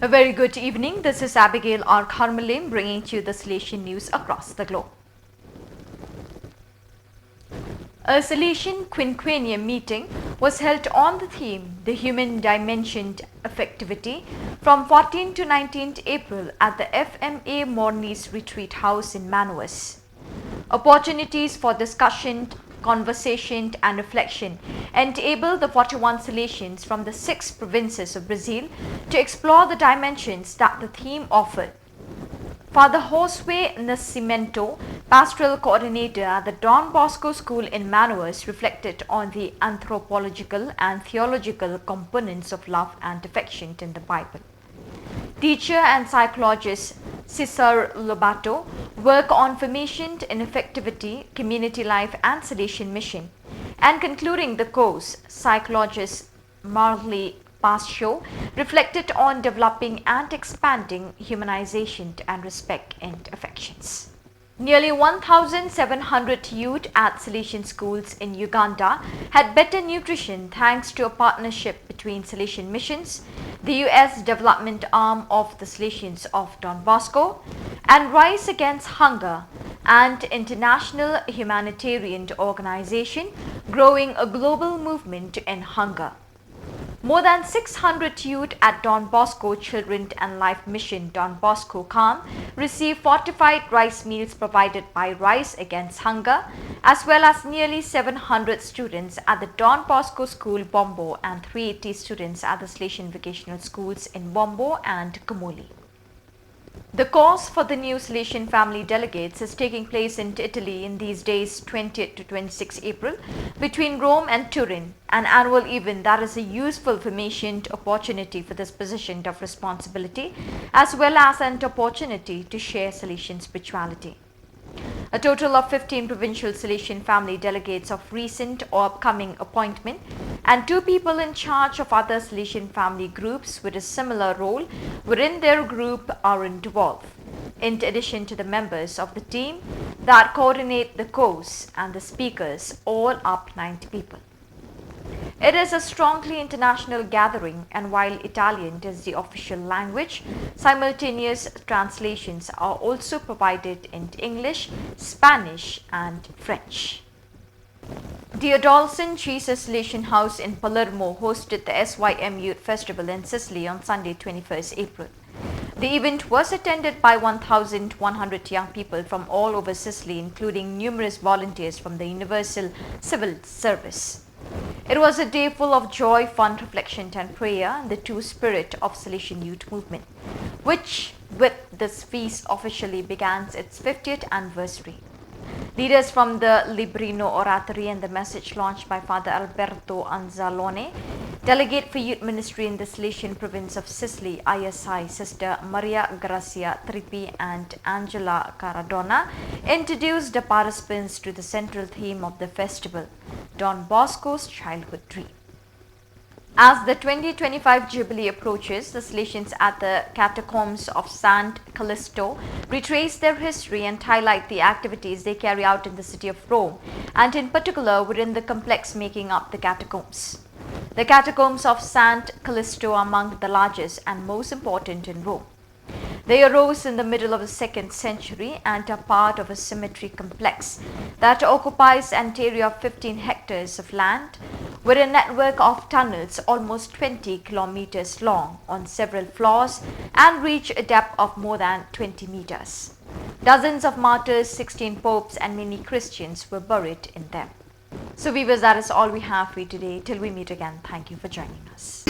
A very good evening. This is Abigail R. Carmelim bringing to you the Salesian news across the globe. A Salesian quinquennium meeting was held on the theme The Human Dimensioned Affectivity from 14 to 19th April at the FMA Mornis Retreat House in Manaus. Opportunities for discussion, conversation and reflection enable the 41 Salesians from the 6 provinces of Brazil to explore the dimensions that the theme offered. Father Josue Nascimento, pastoral coordinator at the Don Bosco School in Manaus, reflected on the anthropological and theological components of love and affection in the Bible. Teacher and psychologist Cesar Lobato work on formation in affectivity, community life and Salesian mission. And concluding the course, psychologist Marley Bosco reflected on developing and expanding humanization and respect and affections. Nearly 1,700 youth at Salesian schools in Uganda had better nutrition thanks to a partnership between Salesian Missions, the U.S. development arm of the Salesians of Don Bosco, and Rise Against Hunger, and international humanitarian organization growing a global movement to end hunger. More than 600 youth at Don Bosco Children and Life Mission Don Bosco Calm received fortified rice meals provided by Rise Against Hunger, as well as nearly 700 students at the Don Bosco School Bombo and 380 students at the Salesian Vocational Schools in Bombo and Kumuli. The course for the new Salesian family delegates is taking place in Italy in these days 20 to 26 April between Rome and Turin, an annual event that is a useful formation opportunity for this position of responsibility as well as an opportunity to share Salesian spirituality. A total of 15 provincial Salesian family delegates of recent or upcoming appointment and 2 people in charge of other Salesian family groups with a similar role within their group are involved, in addition to the members of the team that coordinate the course and the speakers, all up 90 people. It is a strongly international gathering, and while Italian is the official language, simultaneous translations are also provided in English, Spanish and French. The Adolescent Jesus Salesian House in Palermo hosted the SYM Youth Festival in Sicily on Sunday 21st April. The event was attended by 1,100 young people from all over Sicily, including numerous volunteers from the Universal Civil Service. It was a day full of joy, fun, reflection and prayer in the true spirit of Salesian youth movement, which with this feast officially began its 50th anniversary. Leaders from the Librino Oratory and the message launched by Father Alberto Anzalone, Delegate for Youth Ministry in the Salesian Province of Sicily, ISI, Sister Maria Grazia Trippi and Angela Caradona, introduced the participants to the central theme of the festival, Don Bosco's Childhood Dream. As the 2025 Jubilee approaches, the Salesians at the catacombs of Sant Callisto retrace their history and highlight the activities they carry out in the city of Rome, and in particular within the complex making up the catacombs. The catacombs of Sant Callisto are among the largest and most important in Rome. They arose in the middle of the 2nd century and are part of a cemetery complex that occupies an area of 15 hectares of land with a network of tunnels almost 20 kilometers long on several floors and reach a depth of more than 20 meters. Dozens of martyrs, 16 popes and many Christians were buried in them. So viewers, that is all we have for you today. Till we meet again, thank you for joining us.